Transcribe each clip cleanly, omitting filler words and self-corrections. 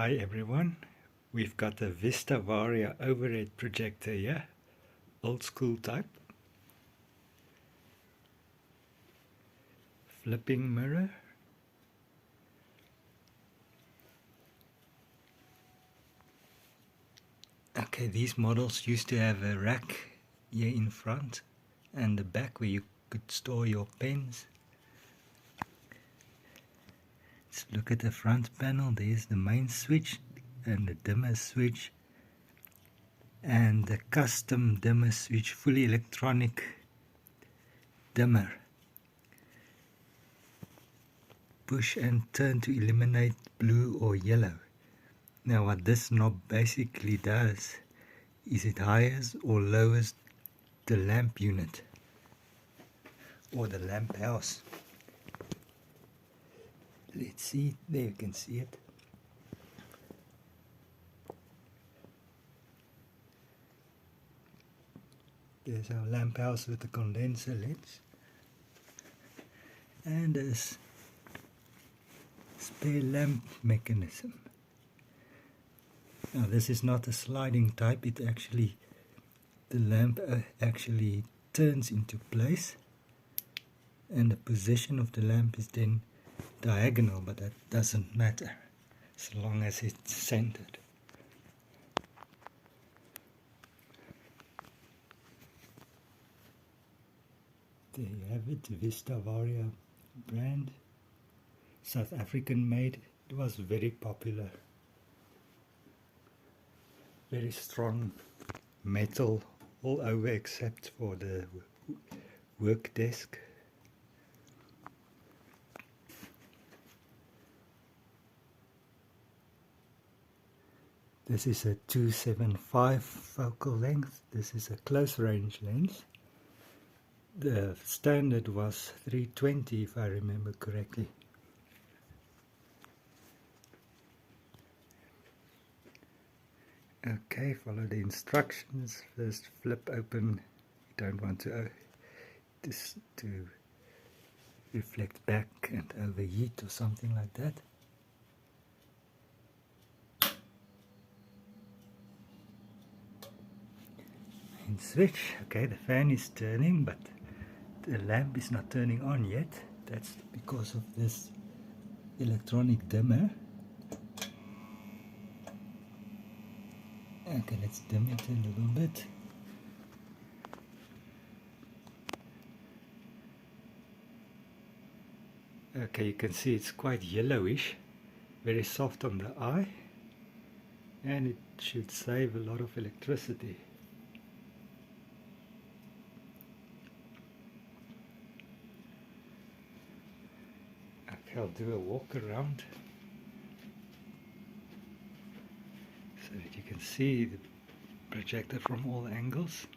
Hi everyone, we've got the Vista Varia overhead projector here, old school type. Flipping mirror. Okay, these models used to have a rack here in front and the back where you could store your pens. Let's look at the front panel. There's the main switch and the dimmer switch and the custom dimmer switch, fully electronic dimmer. Push and turn to eliminate blue or yellow. Now what this knob basically does is it highes or lowers the lamp unit or the lamp house. Let's see, there you can see it. There's our lamp house with the condenser lens and a spare lamp mechanism. Now this is not a sliding type, the lamp actually turns into place and the position of the lamp is then diagonal, but that doesn't matter as long as it's centered. There you have it, Vista Varia brand, South African made. It was very popular. Very strong metal all over except for the work desk. This is a 275 focal length. This is a close range lens. The standard was 320 if I remember correctly. Okay, follow the instructions. First flip open. You don't want to reflect back and overheat or something like that. Main switch. Okay, the fan is turning, but the lamp is not turning on yet. That's because of this electronic dimmer. Okay, let's dim it a little bit. Okay, you can see it's quite yellowish, very soft on the eye, and it should save a lot of electricity. Okay, I'll do a walk around so that you can see the projector from all angles.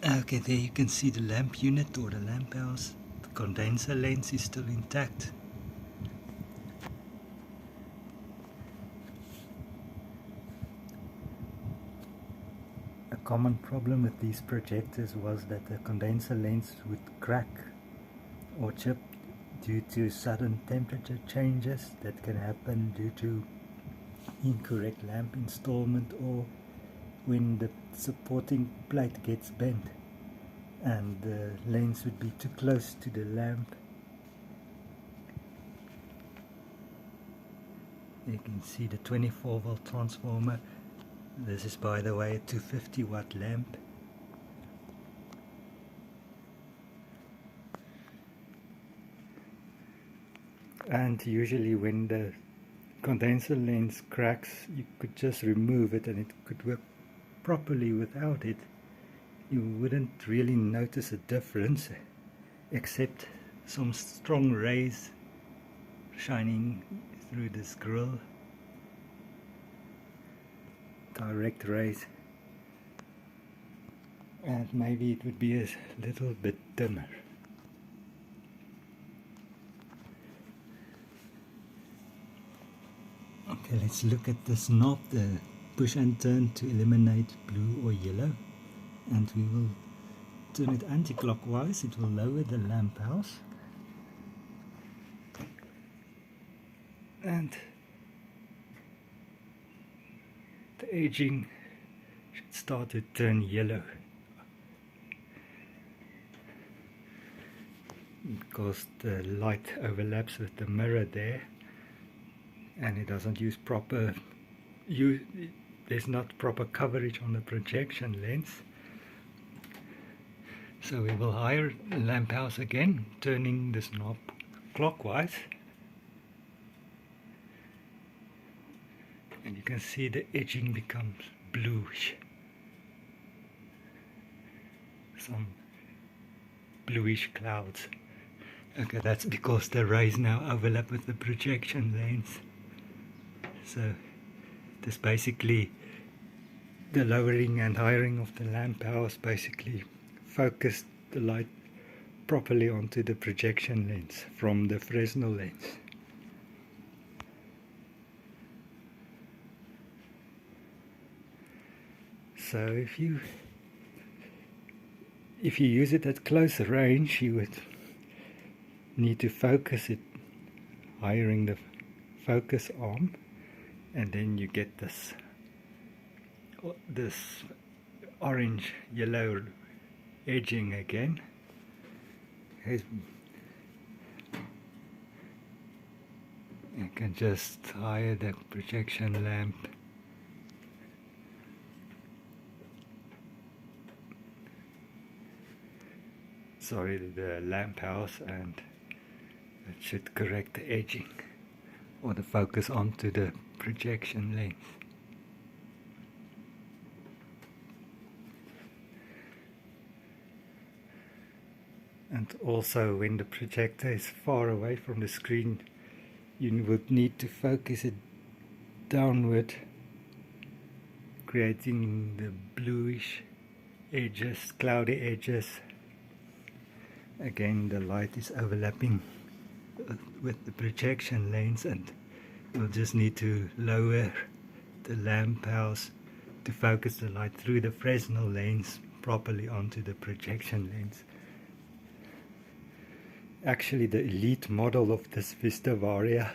Okay, there you can see the lamp unit or the lamp house. The condenser lens is still intact. A common problem with these projectors was that the condenser lens would crack or chip due to sudden temperature changes that can happen due to incorrect lamp installment or when the supporting plate gets bent and the lens would be too close to the lamp. You can see the 24 volt transformer. This is, by the way, a 250 watt lamp. And usually when the condenser lens cracks, you could just remove it and it could work properly without it. You wouldn't really notice a difference. except some strong rays shining through this grill, direct rays, and maybe it would be a little bit dimmer. Okay, let's look at this knob, the push and turn to eliminate blue or yellow, and we will turn it anti-clockwise. It will lower the lamp house, and the edging should start to turn yellow because the light overlaps with the mirror there, and it doesn't use proper there's not proper coverage on the projection lens. So we will higher the lamp house again, turning this knob clockwise, and you can see the edging becomes bluish, some bluish clouds. Okay, that's because the rays now overlap with the projection lens. So this basically, the lowering and highering of the lamp house basically focused the light properly onto the projection lens from the Fresnel lens. So if you use it at closer range, you would need to focus it, highering the focus arm, and then you get this orange yellow edging again. You can just higher the projection lamp. Sorry, the lamp house, and it should correct the edging or the focus onto the projection lens. And also, when the projector is far away from the screen, you would need to focus it downward, creating the bluish edges, cloudy edges. Again, the light is overlapping with the projection lens, and you'll just need to lower the lamp house to focus the light through the Fresnel lens properly onto the projection lens. Actually, the elite model of this Vista Varia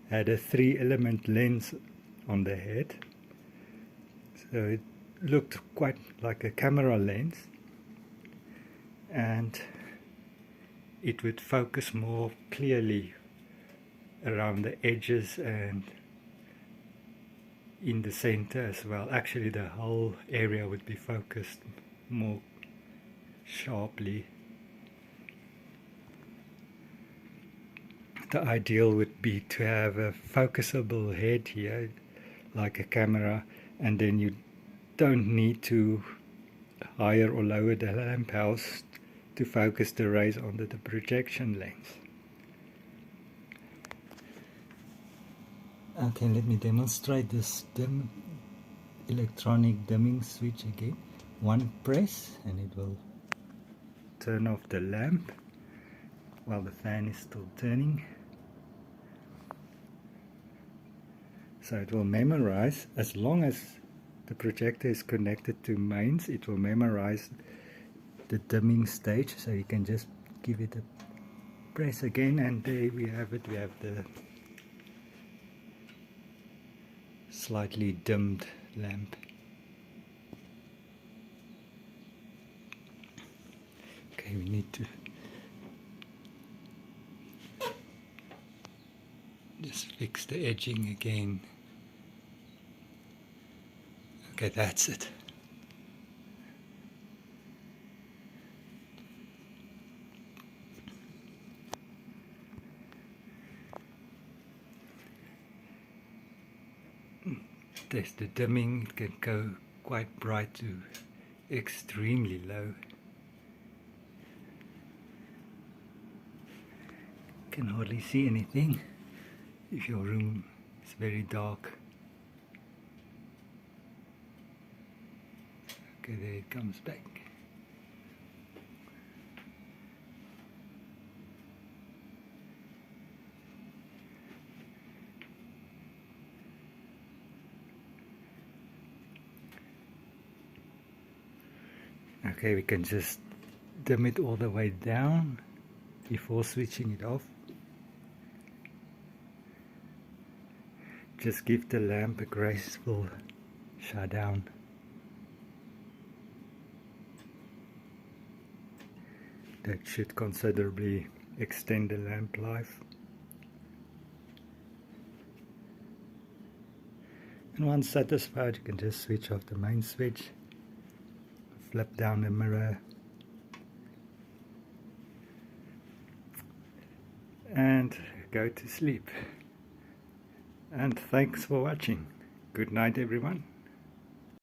had a 3-element lens on the head, so it looked quite like a camera lens, and it would focus more clearly around the edges and in the center as well. Actually, the whole area would be focused more sharply. The ideal would be to have a focusable head here, like a camera, and then you don't need to higher or lower the lamp house to focus the rays onto the projection lens. Okay, let me demonstrate this electronic dimming switch again. One press and it will turn off the lamp while the fan is still turning. So it will memorize, as long as the projector is connected to mains, it will memorize the dimming stage. So you can just give it a press again, and there we have it. We have the slightly dimmed lamp. Okay, we need to just fix the edging again. Okay, that's it. There's the dimming. It can go quite bright to extremely low. can hardly see anything if your room is very dark. Okay, there it comes back. Okay, we can just dim it all the way down before switching it off. Just give the lamp a graceful shutdown. That should considerably extend the lamp life. And once satisfied, you can just switch off the main switch, flip down the mirror, and go to sleep. And thanks for watching. Good night, everyone.